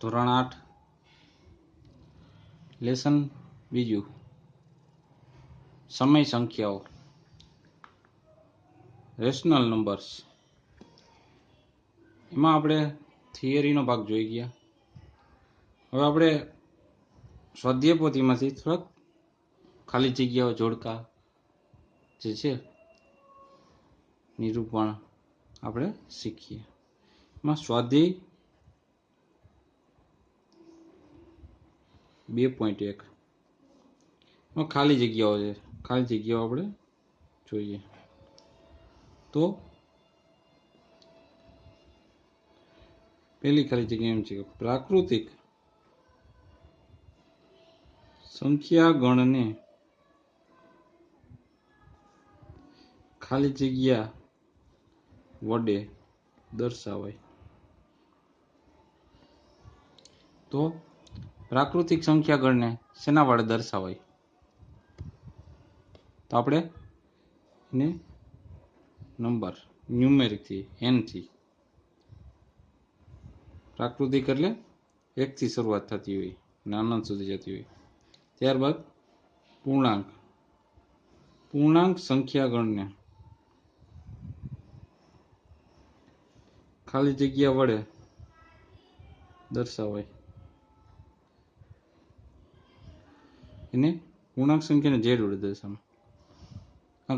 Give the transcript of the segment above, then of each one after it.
ધોરણ 8 લેસન બીજું સમય સંખ્યાઓ રેશનલ નંબર્સ. એમાં આપણે થિયરીનો ભાગ જોઈ ગયા. હવે આપણે સ્વાધ્યાય પોથીમાંથી થોડાક ખાલી જગ્યાઓ જોડકા જે છે નિરૂપણ આપણે શીખીએ. એમાં સ્વાધ્યાય 2.1 એમાં ખાલી જગ્યાઓ છે. ખાલી જગ્યાઓ આપણે જોઈએ તો પહેલી ખાલી જગ્યા એમ છે કે પ્રાકૃતિક સંખ્યા ગણને ખાલી જગ્યા વડે દર્શાવાય. તો પ્રાકૃતિક સંખ્યા ગણને શેના વડે દર્શાવાય? તો આપણે એને નંબર ન્યુમેરિકથી એનથી, પ્રાકૃતિક એટલે 1 થી શરૂઆત થતી હોય અને અનંત સુધી જતી હોય. ત્યારબાદ પૂર્ણાંક. પૂર્ણાંક સંખ્યા ગણને ખાલી જગ્યા વડે દર્શાવાય. એને પૂર્ણાંક સંખ્યાને z વડે દર્શાવાય.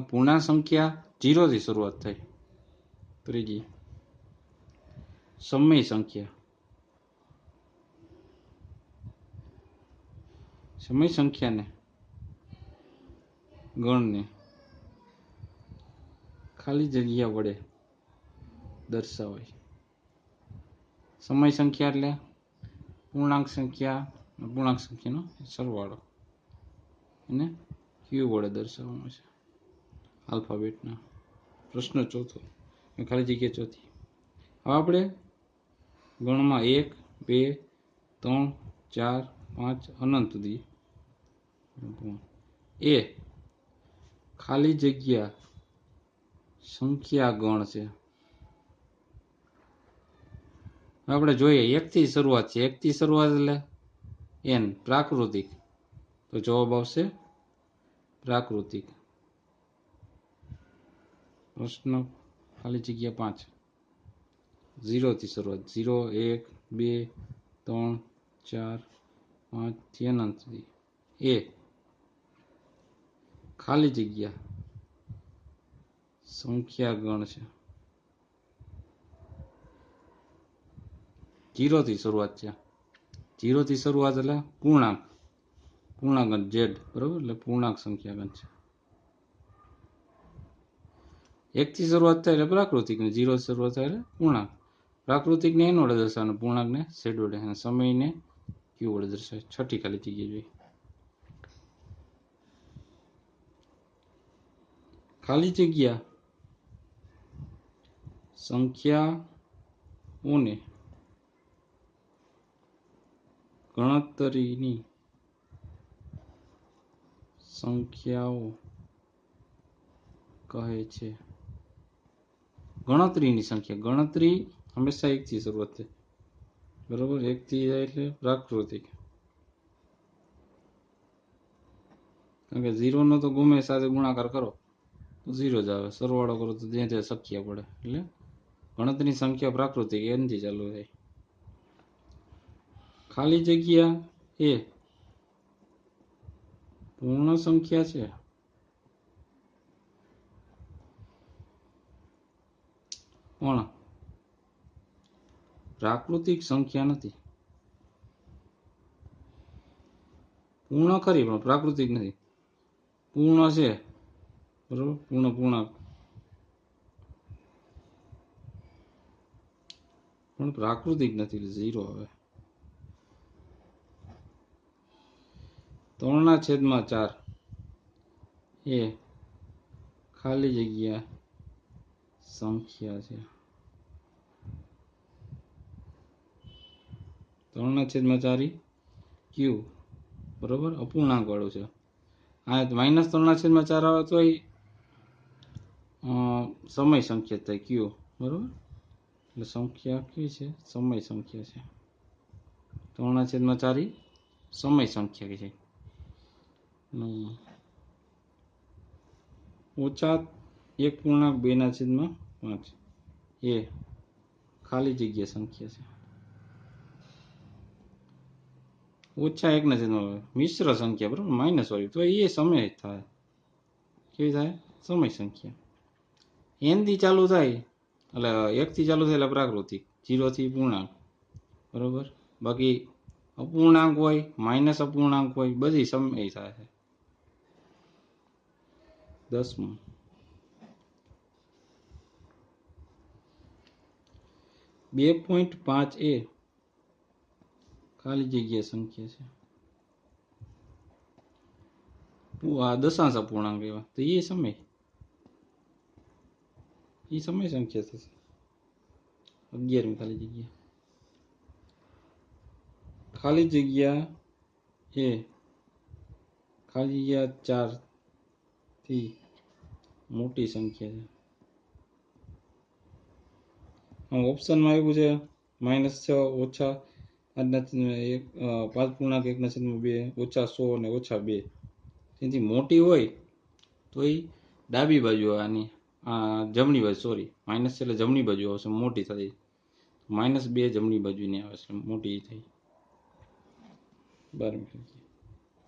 પૂર્ણાંક સંખ્યા 0 થી શરૂઆત થાય. ત્રીજી સમય સંખ્યા. સમય સંખ્યાને ગણને ખાલી જગ્યા વડે દર્શાવાય. સમય સંખ્યા એટલે પૂર્ણાંક સંખ્યાનો સરવાળો, એને ક્યુ વડે દર્શાવવામાં છે આલ્ફાબેટના. પ્રશ્ન ચોથો, ખાલી જગ્યા ચોથી. હવે આપણે ગણમાં 1, 2, 3, 4, 5 અનંત સુધી એ ખાલી જગ્યા સંખ્યા ગણ છે. આપણે જોઈએ 1 થી શરૂઆત છે. 1 થી શરૂઆત એટલે n પ્રાકૃતિક. તો જવાબ આવશે પ્રાકૃતિક. પ્રશ્ન ખાલી જગ્યા 5 0 થી શરૂઆત. 0, 1, 2, 3, 4, 5 થી અનંત સુધી એ ખાલી જગ્યા સંખ્યા ગણ છે. 0 થી શરૂઆત છે. 0 થી શરૂઆત એટલે પૂર્ણાંક z, બરોબર? એટલે પૂર્ણાંક સંખ્યા ગણ છે. 1 થી શરૂઆત થાય એટલે પ્રાકૃતિક, ને 0 થી શરૂઆત થાય એટલે પૂર્ણાંક. પ્રાકૃતિકને n વડે દર્શાવવાનું, પૂર્ણાંકને z વડે, અને સમયને q વડે દર્શાવે. છઠ્ઠી ખાલી જગ્યા જોઈએ. ખાલી જગ્યા સંખ્યાઓને ગણતરીની સંખ્યાઓ કહે છે. ગણતરીની સંખ્યા. ગણતરી હંમેશા 1 થી શરૂઆત થાય, બરોબર? 1 થી જાય એટલે પ્રાકૃતિક. કારણ કે 0 નો તો ગમે સાથે ગુણાકાર કરો તો 0 જ આવે, સરવાળો કરો તો ત્યાં ત્યાં શક્ય પડે. એટલે ગણતરીની સંખ્યા પ્રાકૃતિક n થી ચાલુ થાય. ખાલી જગ્યા એ પૂર્ણ સંખ્યા છે પણ પ્રાકૃતિક સંખ્યા નથી. પૂર્ણ ખરી પણ પ્રાકૃતિક નથી. પૂર્ણ છે, બરોબર? પૂર્ણાંક પણ પ્રાકૃતિક નથી, 0 આવે. 3/4 એ ખાલી જગ્યા સંખ્યા છે. 3/4 q, બરોબર? અપૂર્ણાંક વાળું છે. આ -3/4 આવે તો સમય સંખ્યા થાય q, બરોબર? એટલે સંખ્યા કઈ છે? સમય સંખ્યા છે. 3/4 ઈ સમય સંખ્યા છે. ઓછા 1.2/5 એ ખાલી જગ્યા સંખ્યા છે. ઓછા 1/2 મિશ્ર સંખ્યા, બરાબર, માઇનસ વાળી, તો એ સમય થાય. કેવી થાય? સમય સંખ્યા. n થી ચાલુ થાય એટલે 1 થી ચાલુ થાય એટલે પ્રાકૃતિક, 0 થી પૂર્ણાંક, બરોબર. બાકી અપૂર્ણાંક હોય, માઇનસ અપૂર્ણાંક હોય, બધી સમય થાય છે. 10મું, .5 એ ખાલી જગ્યા સંખ્યા છે. આ દશાંશ અપૂર્ણાંક એવા, તો એ સમય સંખ્યા થશે. 11મી ખાલી જગ્યા એ ખાલી જગ્યા 4 થી મોટી સંખ્યા છે. ઓપ્શનમાં આવ્યું છે -6 ઓછા 5.1/2 ઓછા 100 અને ઓછા 2. તેથી મોટી હોય તો એ ડાબી બાજુ, આની જમણી બાજુ, સોરી, માઇનસ એટલે જમણી બાજુ આવશે, મોટી થઈ. -2 જમણી બાજુની આવે છે, મોટી થઈ.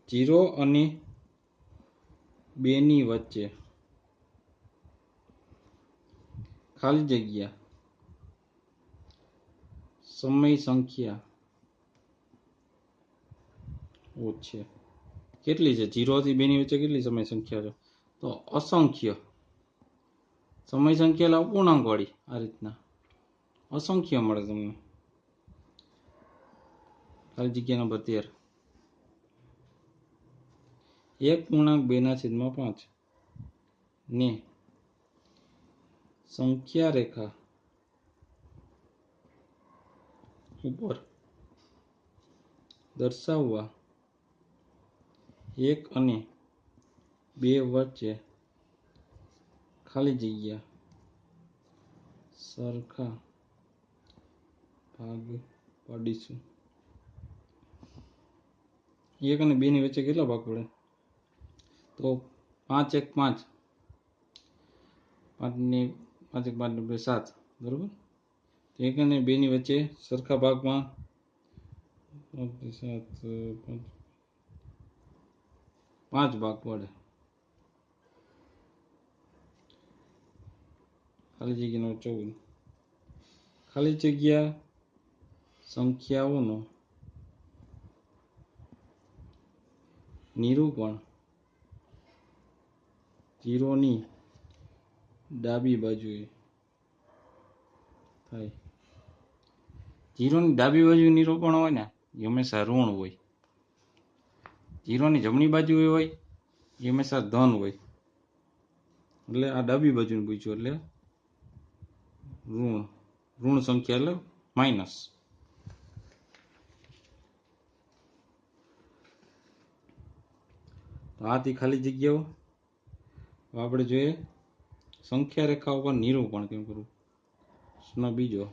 0 અને 2 ની વચ્ચે ખાલી જગ્યા સમય સંખ્યા ઓછી. કેટલી છે? 0 થી 2 ની વચ્ચે કેટલી સમય સંખ્યા છે? તો અસંખ્ય. સમય સંખ્યા એટલે અપૂર્ણાંક વાળી, આ રીતના અસંખ્ય મળે તમને. ખાલી જગ્યા નંબર 13, 1.2/5 ને સંખ્યા રેખા ઉપર દર્શાવવા 1 અને 2 વચ્ચે ખાલી જગ્યા સરખા ભાગ પાડીશું. 1 અને 2 ની વચ્ચે કેટલા ભાગ પડે? તો 5 1 5, 5 ને 5 1 5 7, બરોબર. 1 અને 2 ની વચ્ચે સરખા ભાગમાં 5 ભાગ પડે. ખાલી જગ્યાનો 14. ખાલી જગ્યા સંખ્યાઓનો નિરૂપણ 0 ની ડાબી બાજુએ થાય. 0 ની ડાબી બાજુ નિરૂપણ હોય ને, એ હંમેશા ઋણ હોય. 0 ની જમણી બાજુ હોય એ હંમેશા ધન હોય. એટલે આ ડાબી બાજુનું પૂછ્યું એટલે ઋણ સંખ્યા એટલે માઇનસ. તો આથી ખાલી જગ્યાઓ આપણે જોઈએ સંખ્યા રેખા ઉપર નિરૂપણ કેમ કરવું. બીજો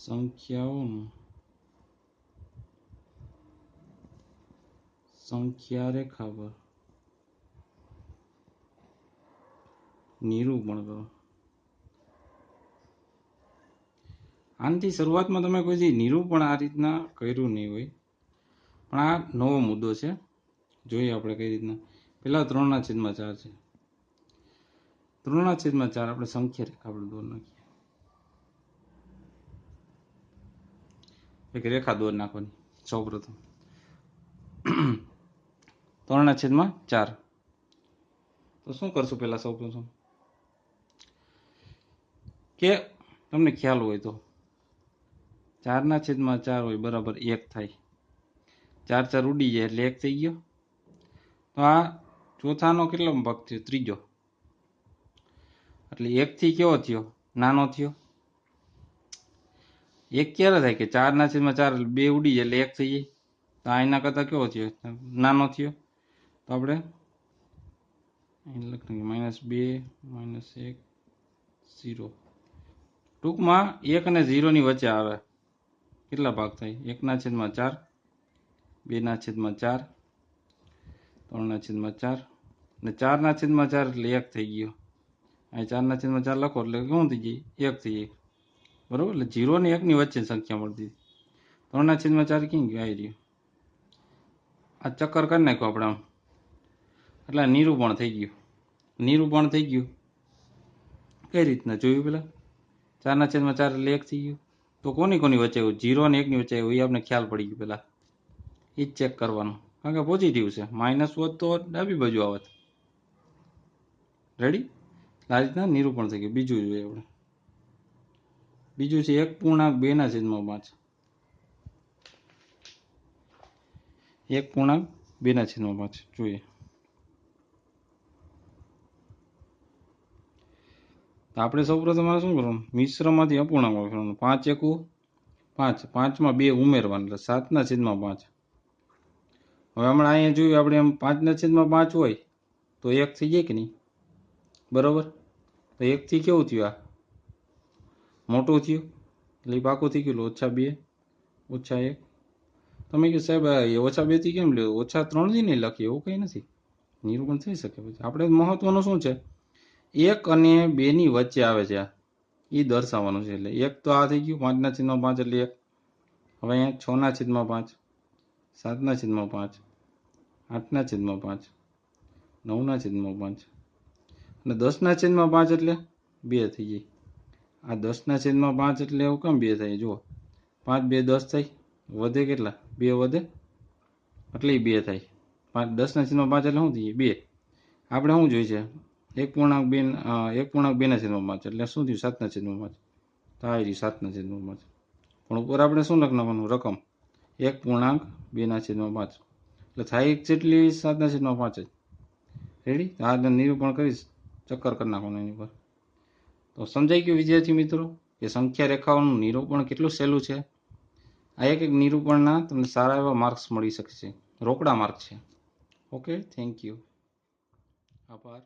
સંખ્યાઓનું સંખ્યા રેખા પર નિરૂપણ કરો. આનાથી શરૂઆતમાં તમે કોઈ નિરૂપણ આ રીતના કર્યું નહીં હોય, પણ આ નવો મુદ્દો છે. જોઈએ આપણે કઈ રીતના. પેલા 3/4 છે. 3/4 આપણે સંખ્યા રેખા આપણે દોર નાખીએ. એક રેખા દોર નાખવાની સૌ પ્રથમ. 3/4 તો શું કરશું પેલા સૌ પ્રથમ કે તમને ખ્યાલ હોય તો 4/4 હોય બરાબર 1 થાય. 4 4 ઉડી જાય એટલે 1 થઈ ગયો. તો આ ચોથાનો કેટલો ભાગ થયો? ત્રીજો. એટલે 1 થી કેવો થયો? નાનો થયો. 1 ક્યારે થાય કે 4/4 2 ઉડી જાય એટલે 1 થઈ જાય. તો આ એના કરતા કેવો થયો? નાનો થયો. તો આપણે -2 -1 0. ટૂંકમાં 1 અને 0 ની વચ્ચે આવે કેટલા ભાગ થાય? 1/4, 2/4, 3/4 ને 4/4 એટલે 1 થઈ ગયો. અહીં 4/4 લખો એટલે શું થઈ જાય? 1 થઈ જાય. બરોબર, એટલે 0 ને 1 ની વચ્ચે સંખ્યા મળતી. 3/4 ક્યાં ગયો? આવી રહ્યું. આ ચક્કર કરી નાખો આપણે આમ, એટલે નિરૂપણ થઈ ગયું. નિરૂપણ થઈ ગયું કઈ રીતના જોયું પેલા? 4/4 એટલે 1 થઈ ગયું. તો કોની વચ્ચે આવ્યું? 0 અને 1 ની વચ્ચે આવ્યું, એ આપણે ખ્યાલ પડી ગયું. પેલા એ જ ચેક કરવાનું, કારણ કે પોઝિટિવ છે. માઇનસ હોત તો ડાબી બાજુ આવત. રેડી? આ રીતના નિરૂપણ થઈ ગયું. બીજું જોઈએ આપણે. બીજું છે 1.2/5. 1.2/5 જોઈએ. તો આપણે સૌપ્રથમ આ શું કરવાનું? મિશ્રમાંથી અપૂર્ણાંક કરવાનું. 5 એકુ 5, 5માં 2 ઉમેરવાનું એટલે 7/5. હવે હમણાં અહીંયા જોયું આપણે એમ 5/5 હોય તો 1 થઈ જાય કે નહીં? બરોબર, તો 1 થી કેવું થયું? આ મોટું થયું એટલે એ પાકું થઈ ગયું. -2 -1. તમે કહો સાહેબ -2 થી કેમ લ્યો? -3 થી નહીં લખીએ, એવું કંઈ નથી. નિરૂપણ થઈ શકે. પછી આપણે મહત્વનું શું છે? 1 અને 2 ની વચ્ચે આવે છે એ દર્શાવવાનું છે. એટલે 1 તો આ થઈ ગયું 5/5 એટલે 1. હવે અહીંયા 6/5, 7/5, 8/5, 9/5 અને 10/5 એટલે 2 થઈ જાય. આ 10/5 એટલે એવું કેમ 2 થાય? જુઓ, 5 2 10 થાય, વધે કેટલા? 2 વધે એટલે 2 થાય. 10/5 એટલે શું થઈ જાય? 2. આપણે શું જોઈએ છે? 1.2/5 એટલે શું થયું? 7/5. તો આ રહ્યું 7/5. પણ ઉપર આપણે શું લખ નાખવાનું? રકમ 1.2/5 એટલે થાય જેટલી 7/5 જ. રેડી? આ નિરૂપણ કરીશ, ચક્કર કરી નાખવાનું એની પર. તો સમજાઈ ગયું વિદ્યાર્થી મિત્રો કે સંખ્યા રેખાઓનું નિરૂપણ કેટલું સહેલું છે. આ એક નિરૂપણના તમને સારા એવા માર્ક્સ મળી શકશે. રોકડા માર્ક છે. ઓકે, થેન્ક યુ, આભાર.